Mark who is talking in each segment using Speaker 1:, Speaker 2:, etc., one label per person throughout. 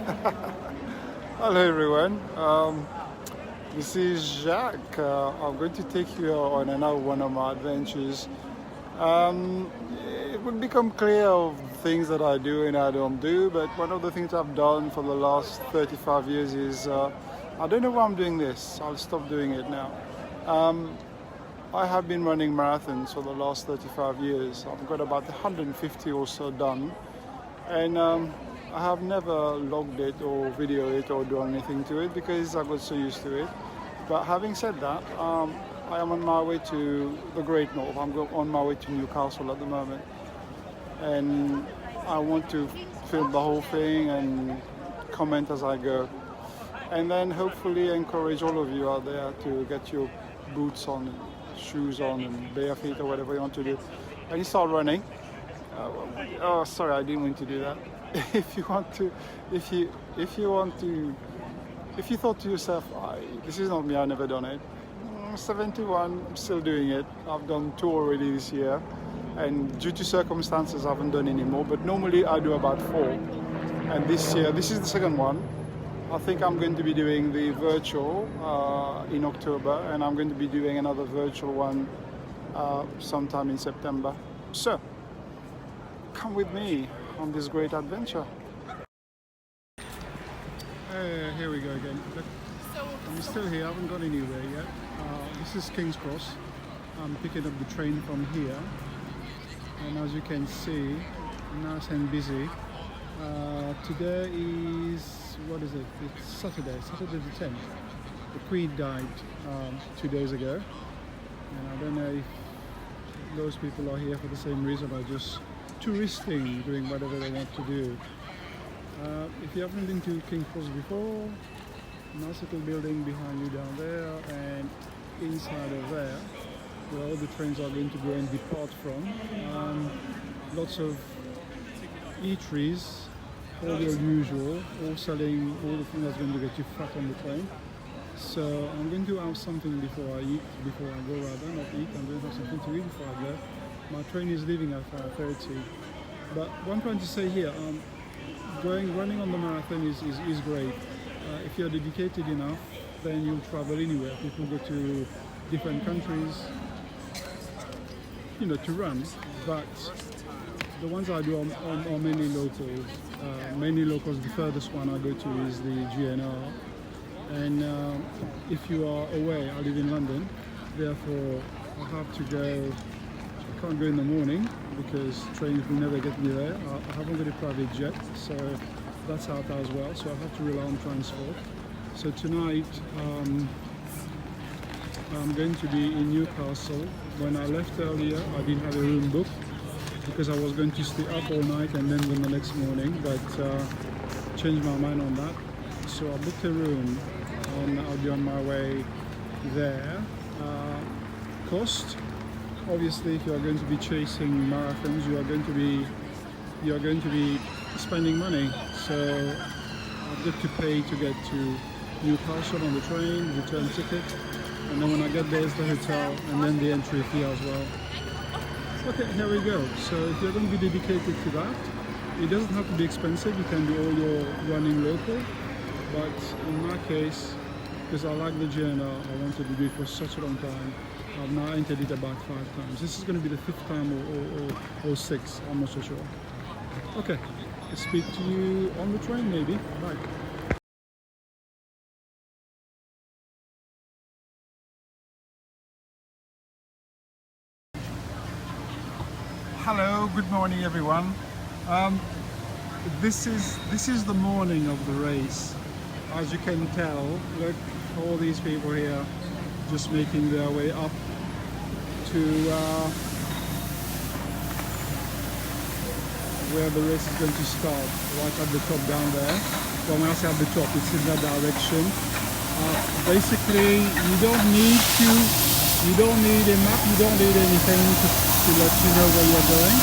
Speaker 1: Hello everyone, this is Jacques. I'm going to take you on another one of my adventures. Um, it would become clear of things that I do and I don't do, but one of the things I've done for the last 35 years is I don't know why I'm doing this. I'll stop doing it now. Um, I have been running marathons for the last 35 years. I've got about 150 or so done, and I have never logged it or videoed it or done anything to it because I got so used to it. But having said that, I am on my way to the Great North. On my way to Newcastle at the moment, and I want to film the whole thing and comment as I go, and then hopefully encourage all of you out there to get your boots on, and shoes on, and bare feet or whatever you want to do, and you start running. Oh, sorry, I didn't mean to do that. If you want to, if you want to, if you thought to yourself, this is not me, I've never done it. 71, I'm still doing it. I've done 2 already this year, and due to circumstances, I haven't done any more. But normally, I do about 4. And this year, this is the second one. I think I'm going to be doing the virtual in October, and I'm going to be doing another virtual one sometime in September. So, come with me on this great adventure. Here we go again. Look, I'm still here, I haven't gone anywhere yet. This is King's Cross. I'm picking up the train from here. And as you can see, nice and busy. Today is, what is it? It's Saturday the 10th. The Queen died 2 days ago. And I don't know if those people are here for the same reason or just touristing, doing whatever they want to do. If you haven't been to King's Cross before, nice little building behind you down there, and inside of there, where all the trains are going to go and depart from. Lots of eateries, all the usual, all selling all the things that's going to get you fat on the train. So I'm going to have something before I go rather, not eat, I'm going to have something to eat before I go. My train is leaving at 5:30. But what I'm trying to say here, running on the marathon is great. If you're dedicated enough, then you'll travel anywhere. People go to different countries, to run. But the ones I do are mainly locals. Mainly locals. The furthest one I go to is the GNR. And if you are away, I live in London. Therefore, I have to go. I can't go in the morning because trains will never get me there. I haven't got a private jet, so that's out as well. So I have to rely on transport. So tonight I'm going to be in Newcastle. When I left earlier, I didn't have a room booked because I was going to stay up all night and then go the next morning, but changed my mind on that. So I booked a room and I'll be on my way there. Cost, obviously, if you are going to be chasing marathons, you are going to be spending money. So I've got to pay to get to Newcastle on the train, return ticket, and then when I get there it's the hotel and then the entry fee as well. Okay, here we go. So if you're going to be dedicated to that, it doesn't have to be expensive. You can do all your running local, but in my case, because I like the GNR, I wanted to do it for such a long time. I've now entered it about 5 times. This is going to be the 5th time or 6th, I'm not so sure. Okay, I'll speak to you on the train maybe. Bye. Hello, good morning everyone. This is the morning of the race. As you can tell, look, all these people here just making their way up to where the race is going to start, right at the top down there. Well, when I say at the top, it's in that direction. Basically, you don't need a map, you don't need anything to let you know where you're going.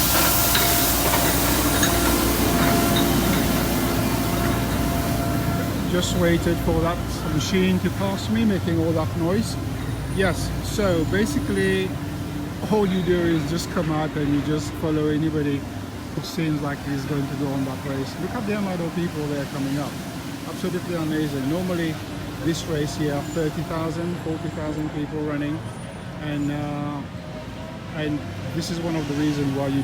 Speaker 1: Just waited for that machine to pass me, making all that noise. Yes, so basically all you do is just come out and you just follow anybody it seems like he's going to go on that race. Look at the amount of people there coming up. Absolutely amazing. Normally this race here, 30,000, 40,000 people running, and this is one of the reasons why you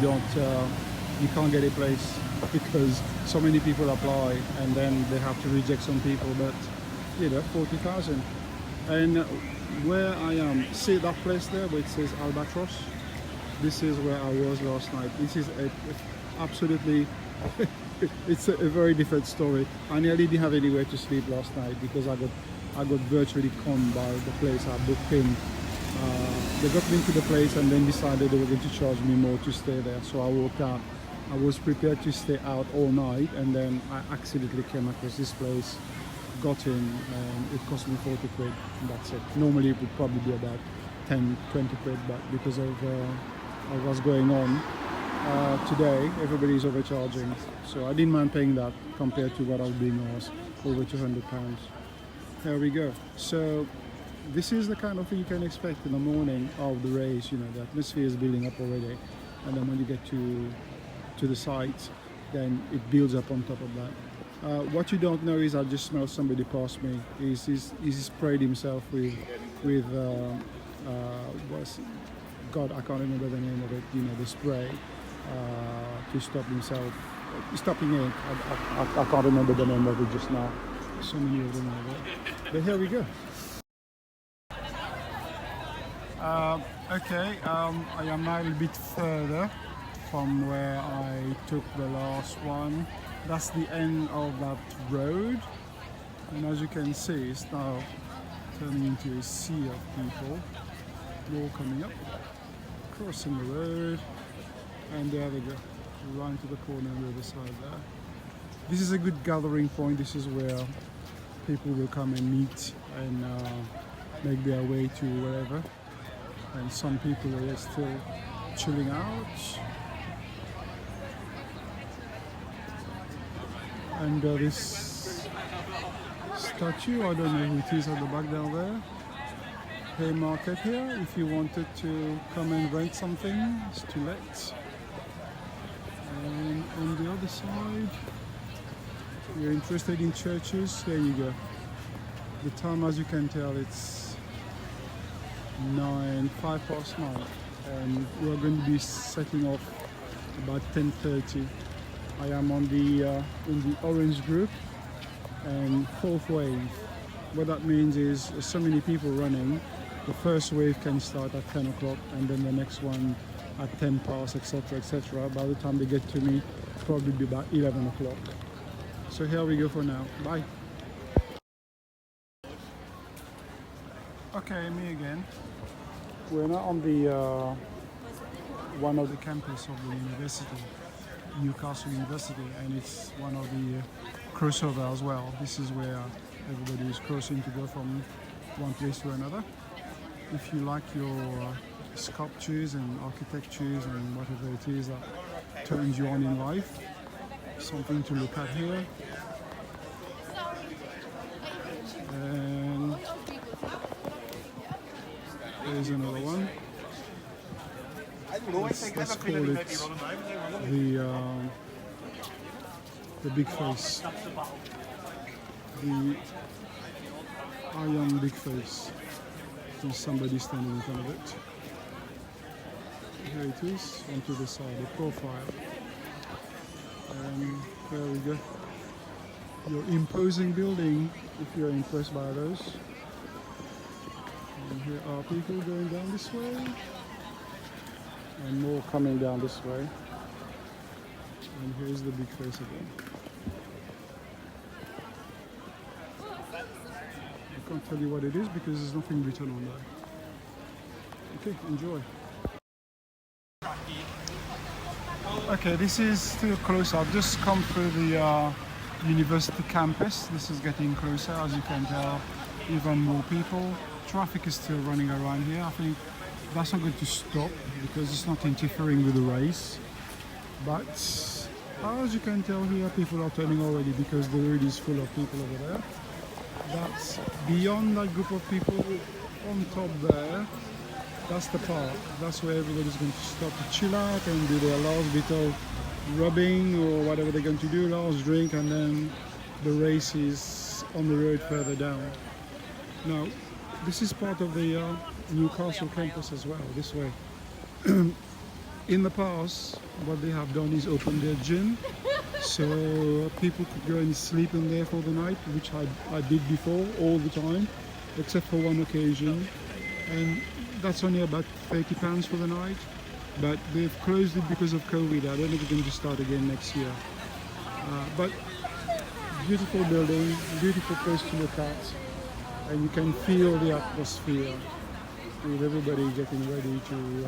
Speaker 1: can't get a place, because so many people apply and then they have to reject some people. But 40,000. And where I am, see that place there where it says Albatross? This is where I was last night. This is absolutely it's a very different story. I nearly didn't have anywhere to sleep last night because I got virtually conned by the place I booked in. They got me into the place and then decided they were going to charge me more to stay there. So I walked out. I was prepared to stay out all night, and then I accidentally came across this place, got in, and it cost me 40 quid, and that's it. Normally it would probably be about 10, 20 quid, but because of what's going on today, everybody's overcharging. So I didn't mind paying that compared to what I was being asked, over £200. There we go. So this is the kind of thing you can expect in the morning of the race. The atmosphere is building up already, and then when you get to the site, then it builds up on top of that. What you don't know is I just smelled somebody past me. He's sprayed himself with God, I can't remember the name of it. The spray to stop himself, stopping it. I can't remember the name of it just now. So many of them are there. But here we go. Okay, I am now a bit further from where I took the last one. That's the end of that road, and as you can see, it's now turning into a sea of people. More coming up, crossing the road, and there they go, right to the corner on the other side there. This is a good gathering point. This is where people will come and meet and make their way to wherever. And some people are still chilling out. And this statue, I don't know who it is at the back down there. Haymarket here, if you wanted to come and rent something, it's to let. And on the other side, you're interested in churches, there you go. The time, as you can tell, it's 5:09, and we're going to be setting off about 10:30. I am on in the orange group and fourth wave. What that means is so many people running. The first wave can start at 10 o'clock, and then the next one at 10 past, etc., etc. By the time they get to me, probably be about 11 o'clock. So here we go for now. Bye. Okay, me again. We're now on the one of the campus of the university, Newcastle University, and it's one of the crossover as well. This is where everybody is crossing to go from one place to another. If you like your sculptures and architectures and whatever it is that turns you on in life, something to look at here. And there's another one. Let's call it the big face. The iron big face. There's somebody standing in front of it. Here it is, onto the side, the profile. And there we go. Your imposing building, if you're impressed by those. And here are people going down this way. And more coming down this way. And here's the big face again. I can't tell you what it is because there's nothing written on there. Okay, enjoy. Okay, this is still close. I've just come through the university campus. This is getting closer, as you can tell. Even more people. Traffic is still running around here. I think that's not going to stop because it's not interfering with the race. But as you can tell here, people are turning already because the road is full of people over there. That's beyond that group of people on top there. That's the park. That's where everybody's going to stop to chill out and do their last bit of rubbing or whatever they're going to do, last drink, and then the race is on the road further down. Now, this is part of the Newcastle campus as well, this way. In the past, what they have done is open their gym, so people could go and sleep in there for the night, which I did before all the time, except for one occasion, and that's only about £30 for the night. But they've closed it because of COVID. I don't know if it's going to start again next year. But beautiful building, beautiful place to look at, and you can feel the atmosphere with everybody getting ready to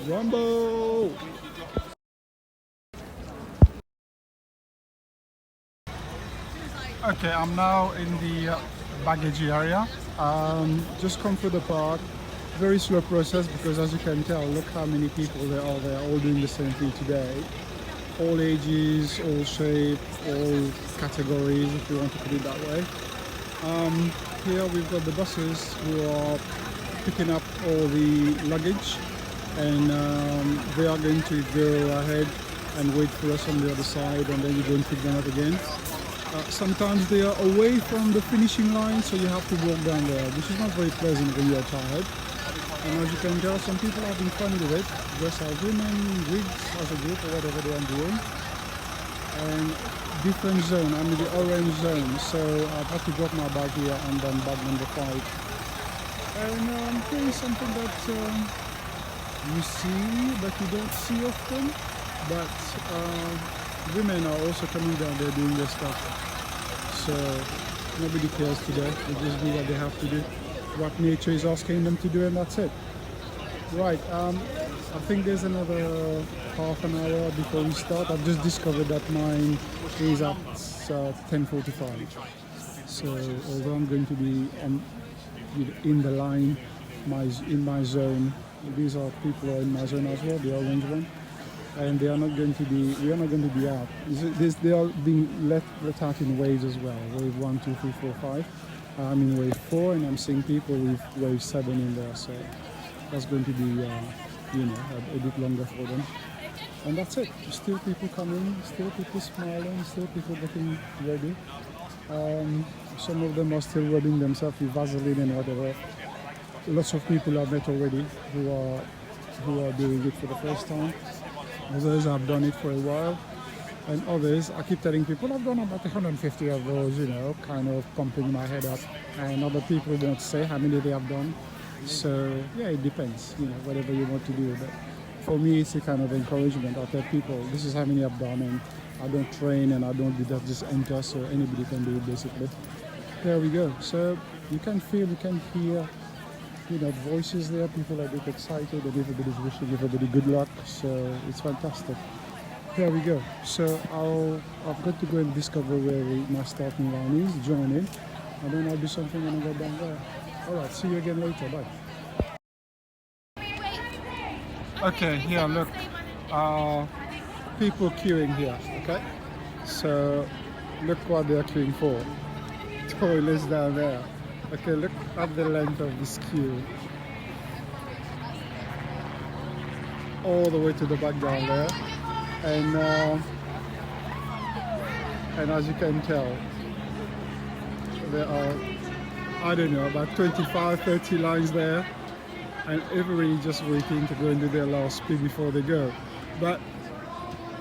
Speaker 1: rumble. Okay, I'm now in the baggage area. Just come through the park. Very slow process because, as you can tell, look how many people there are. They are all doing the same thing today. All ages, all shape, all categories, if you want to put it that way. Here we've got the buses who are picking up all the luggage, and they are going to go ahead and wait for us on the other side, and then you go and pick them up again. Sometimes they are away from the finishing line, so you have to walk down there, which is not very pleasant when you are tired. And as you can tell, some people are having fun with it, just as women, wigs as a group or whatever they are doing. And different zone, I'm in the orange zone, so I've had to drop my bag here and then bag number 5. And here is something that you see, but you don't see often. But women are also coming down there doing their stuff. So nobody cares today, they just do what they have to do, what nature is asking them to do, and that's it. Right, I think there's another half an hour before we start. I've just discovered that mine is at 10:45. So although I'm going to be in the line, in my zone, these are people who are in my zone as well, the orange one, and they are not going to be. We are not going to be out. They are being let out in waves as well. Wave 1, 2, 3, 4, 5. I'm in wave 4, and I'm seeing people with wave 7 in there. So that's going to be, a bit longer for them. And that's it. Still people coming, still people smiling, still people getting ready. Some of them are still rubbing themselves with Vaseline and whatever. Lots of people I've met already who are doing it for the first time. Others have done it for a while. And others, I keep telling people, I've done about 150 of those, kind of pumping my head up. And other people won't say how many they have done. So, yeah, it depends, whatever you want to do. But for me, it's a kind of encouragement. I tell people, this is how many I've done, and I don't train and I don't do that, just enter, so anybody can do it, basically. There we go. So, you can feel, you can hear, voices there. People are a bit excited, and everybody's wishing everybody good luck. So, it's fantastic. There we go. So I've got to go and discover where my starting line is, join in, and then I'll do something when I go down there. Alright, see you again later, bye. Okay, here look, people queuing here, okay? So look what they're queuing for. Toilets down there. Okay, look at the length of this queue. All the way to the back down there. And as you can tell, there are, I don't know, about 25, 30 lines there, and everybody just waiting to go and do their last spin before they go. But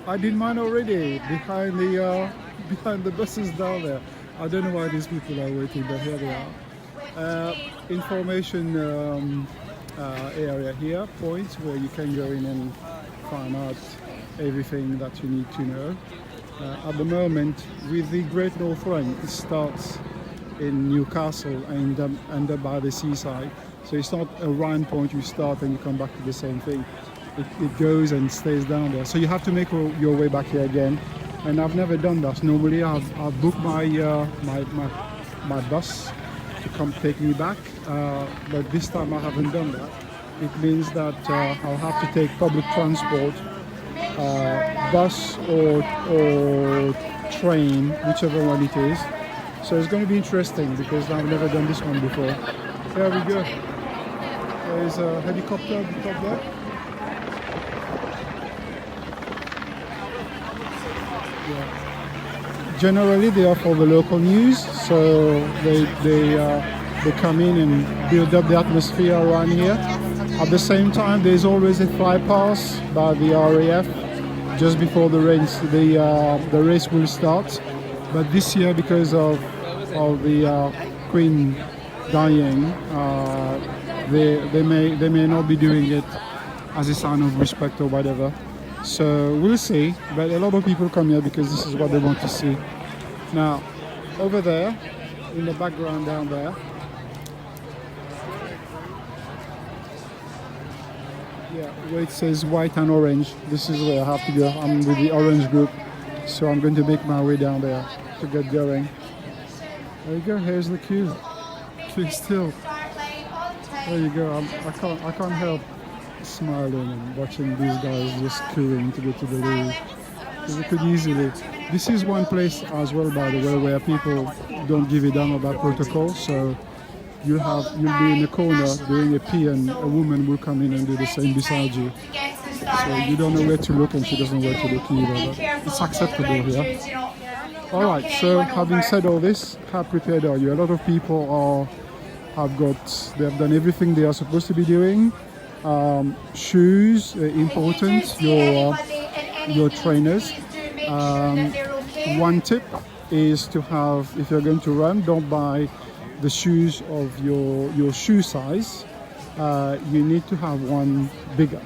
Speaker 1: I did mine already behind the buses down there. I don't know why these people are waiting, but here they are. Information area here, points where you can go in and find out everything that you need to know. At the moment, with the Great North Run, it starts in Newcastle and up by the seaside. So it's not a round point, you start and you come back to the same thing. It goes and stays down there. So you have to make your way back here again. And I've never done that. Normally I've booked my bus to come take me back, but this time I haven't done that. It means that I'll have to take public transport, bus or train, whichever one it is. So it's going to be interesting because I've never done this one before. There we go. There's a helicopter at the top there. generally they are for the local news, so they come in and build up the atmosphere around here. At the same time, there's always a flypast by the RAF just before the race will start. But this year, because of the Queen dying, they may not be doing it as a sign of respect or whatever. So we'll see. But a lot of people come here because this is what they want to see. Now, over there, in the background down there, yeah, where it says white and orange, this is where I have to go. I'm with the orange group, so I'm going to make my way down there to get going. There you go, here's the queue. Queue still. There you go, I can't help smiling and watching these guys just queuing to get to the Louvre. Because they could easily. This is one place as well, by the way, where people don't give a damn about protocol, so you'll be in a corner doing a pee and a woman will come in and do the same beside you. So you don't know where to look and she doesn't know where to look either. But it's acceptable here. Alright, so having said all this, how prepared are you? A lot of people have done everything they are supposed to be doing. Shoes, important, your trainers. One tip is to have, if you're going to run, don't buy the shoes of your shoe size. You need to have one bigger,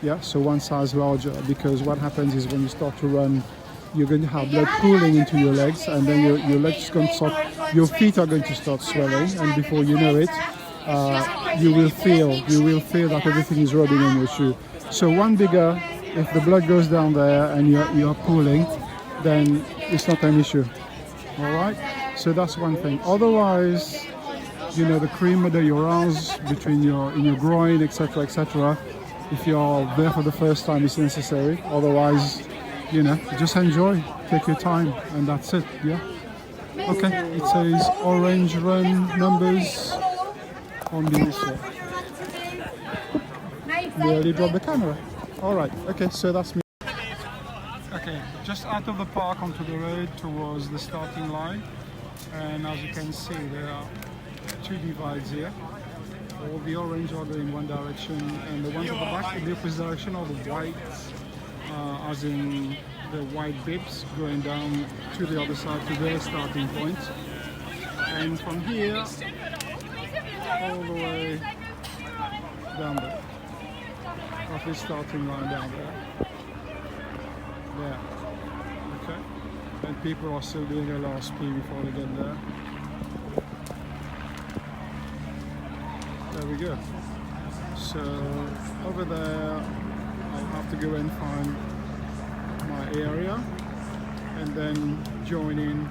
Speaker 1: yeah, so one size larger, because what happens is when you start to run, you're going to have blood pooling into your legs, and then your legs going to start, your feet are going to start swelling, and before you know it, you will feel that everything is rubbing on your shoe. So one bigger, if the blood goes down there and you're pooling, then it's not an issue. All right, so that's one thing. Otherwise, you know, the cream under your arms, in your groin, etc., etc. If you're there for the first time, it's necessary. Otherwise, you know, just enjoy, take your time, and that's it. Yeah. Okay. It says orange run numbers on the whistle. Nearly dropped the camera. All right. Okay. So that's me. Okay, just out of the park onto the road towards the starting line, and as you can see, there are two divides here. All the orange are going in one direction, and the ones at the back in the opposite direction are the white, as in the white bibs going down to the other side to their starting point. And from here, all the way down there, off the starting line down there. Yeah, okay, and people are still doing their last pee before they get there. There we go. So over there, I'll have to go and find my area and then join in,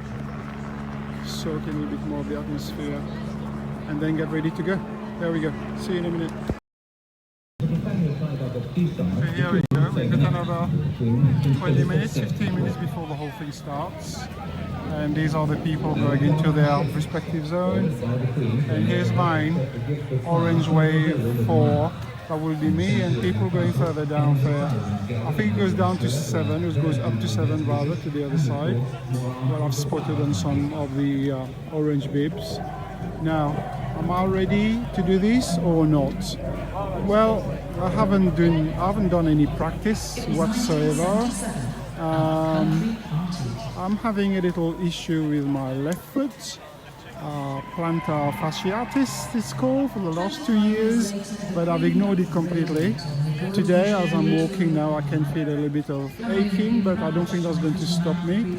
Speaker 1: soak in a little bit more of the atmosphere, and then get ready to go. There we go. See you in a minute. Okay, here we go. We've got another 20 minutes, 15 minutes before the whole thing starts. And these are the people going into their respective zone. And here's mine, orange wave 4. That will be me, and people going further down there. I think it goes down to 7, it goes up to 7 rather, to the other side. Well, I've spotted on some of the orange bibs. Now, am I ready to do this or not? Well, I haven't done any practice whatsoever. I'm having a little issue with my left foot. Plantar fasciitis it's called, for the last 2 years, but I've ignored it completely. Today, as I'm walking now, I can feel a little bit of aching, but I don't think that's going to stop me.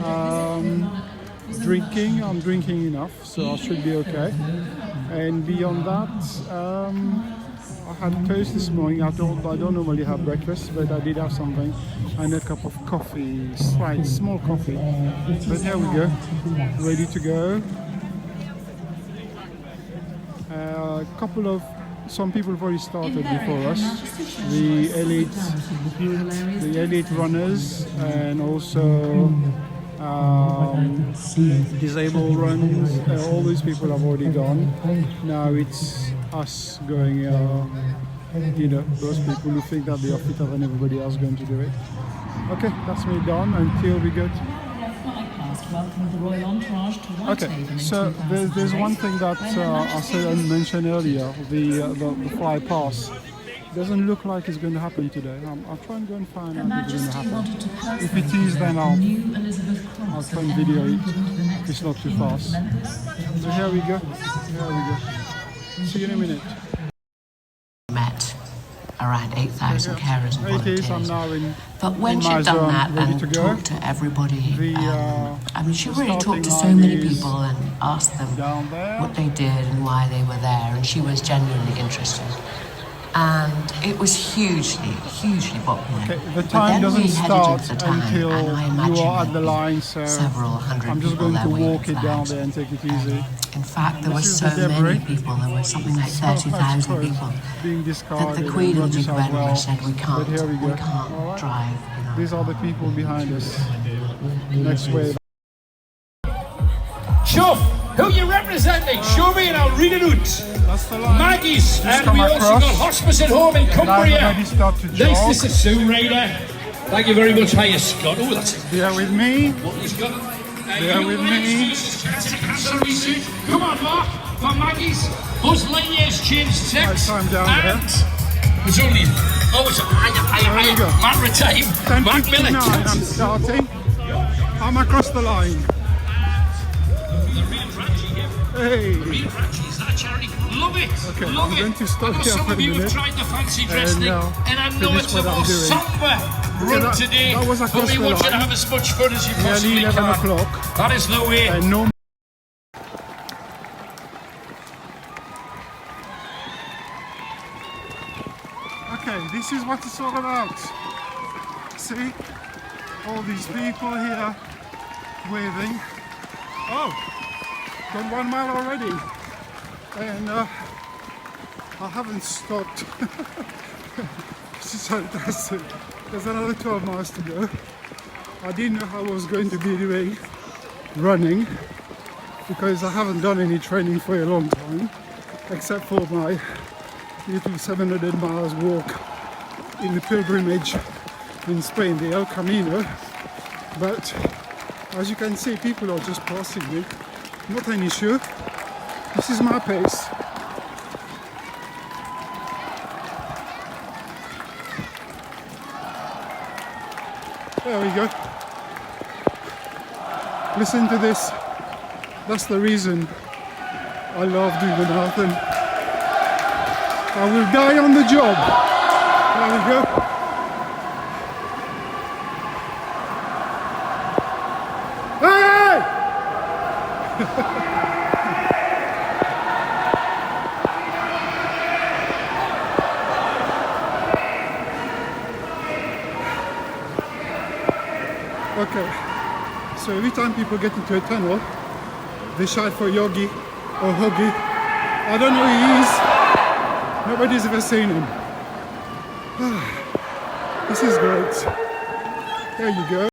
Speaker 1: I'm drinking enough, so I should be okay. And beyond that, I had toast this morning. I don't normally have breakfast, but I did have something, and a cup of coffee, small coffee. But here we go, ready to go. Some people have already started before us. The elite runners, and also disabled runs. All these people have already gone. Now it's us going. You know, those people who think that they are fitter than everybody else going to do it. Okay, that's me done until we get
Speaker 2: welcoming the royal entourage to
Speaker 1: Okay,
Speaker 2: Whitehaven in
Speaker 1: so there's one thing that I said and mentioned earlier, the fly pass. Doesn't look like it's going to happen today. I'll try and go and find out if it's going to happen. If it is, then I'll try and video it. It's not too fast. So here we go. Here we go. See you in a minute.
Speaker 2: Met around 8,000 carers and volunteers.
Speaker 1: I'm now
Speaker 2: But when
Speaker 1: in
Speaker 2: she'd
Speaker 1: my
Speaker 2: done
Speaker 1: zone,
Speaker 2: that
Speaker 1: ready
Speaker 2: and
Speaker 1: to go.
Speaker 2: talked to everybody, I mean, she really talked to so
Speaker 1: starting
Speaker 2: many
Speaker 1: line is
Speaker 2: people and asked them
Speaker 1: down there.
Speaker 2: what they did and why they were there, and she was genuinely interested. And it was hugely, hugely popular.
Speaker 1: Okay, the
Speaker 2: But
Speaker 1: time
Speaker 2: then
Speaker 1: doesn't
Speaker 2: we headed
Speaker 1: start
Speaker 2: into the town,
Speaker 1: until
Speaker 2: and I
Speaker 1: you
Speaker 2: imagine
Speaker 1: are at the
Speaker 2: there'd be
Speaker 1: line, so
Speaker 2: several hundred
Speaker 1: I'm just
Speaker 2: people
Speaker 1: going to
Speaker 2: there
Speaker 1: walk
Speaker 2: waving
Speaker 1: it down
Speaker 2: flags.
Speaker 1: there and take it easy.
Speaker 2: In fact, there were
Speaker 1: This is
Speaker 2: so
Speaker 1: the
Speaker 2: many
Speaker 1: debris.
Speaker 2: people, there was something like
Speaker 1: So much
Speaker 2: 30,000
Speaker 1: clothes
Speaker 2: people,
Speaker 1: being
Speaker 2: that
Speaker 1: discarded
Speaker 2: the Queen and
Speaker 1: rubbish
Speaker 2: Duke of
Speaker 1: as
Speaker 2: Edinburgh
Speaker 1: well.
Speaker 2: said, we
Speaker 1: But
Speaker 2: can't
Speaker 1: here we go. All right.
Speaker 2: drive. You know.
Speaker 1: These are the people behind us. Next wave.
Speaker 3: Chuff, who you representing? Show me and I'll read it out.
Speaker 1: That's the line.
Speaker 3: Maggie's,
Speaker 1: Just
Speaker 3: and
Speaker 1: come
Speaker 3: we also
Speaker 1: across.
Speaker 3: got Hospice at Home in
Speaker 1: Now
Speaker 3: Cumbria.
Speaker 1: everybody start to
Speaker 3: Nice
Speaker 1: jog.
Speaker 3: to see Sue Ryder. Thank you very much. Hiya, Scott. Oh, that's it.
Speaker 1: Bear with me.
Speaker 3: What he's got.
Speaker 1: Bear with me.
Speaker 3: Come on, Mark. For Maggie's. Buzz Lightyear's changed sex.
Speaker 1: Right, time down
Speaker 3: and it's only. Oh, it's
Speaker 1: There you go.
Speaker 3: matter of time. Mark
Speaker 1: 10:59.
Speaker 3: Millett.
Speaker 1: I'm starting. I'm across the line. Hey.
Speaker 3: Real Ratchy, is that a charity? Love it.
Speaker 1: Okay,
Speaker 3: Love
Speaker 1: I'm
Speaker 3: it.
Speaker 1: going to stop
Speaker 3: I know
Speaker 1: here
Speaker 3: some
Speaker 1: for a
Speaker 3: of you have
Speaker 1: minute.
Speaker 3: tried the fancy dress
Speaker 1: And,
Speaker 3: thing,
Speaker 1: uh,
Speaker 3: and I know
Speaker 1: finish
Speaker 3: it's a
Speaker 1: what I'm
Speaker 3: more
Speaker 1: doing.
Speaker 3: somber run
Speaker 1: that-
Speaker 3: today.
Speaker 1: that was
Speaker 3: But
Speaker 1: across
Speaker 3: we
Speaker 1: the
Speaker 3: want you to
Speaker 1: line.
Speaker 3: have as much fun as you
Speaker 1: Nearly
Speaker 3: possibly
Speaker 1: 11
Speaker 3: can.
Speaker 1: o'clock.
Speaker 3: That is the way.
Speaker 1: And no. Okay, this is what it's all about. See? All these people here waving. Oh, gone 1 mile already. And I haven't stopped. This is fantastic. There's another 12 miles to go. I didn't know how I was going to be doing running because I haven't done any training for a long time, except for my little 700 miles walk in the pilgrimage in Spain, the El Camino. But as you can see, people are just passing me. Not an issue. This is my pace. There we go. Listen to this. That's the reason I love doing the marathon. I will die on the job. There we go. Okay, so every time people get into a tunnel, they shout for Yogi or Huggy. I don't know who he is. Nobody's ever seen him. This is great. There you go.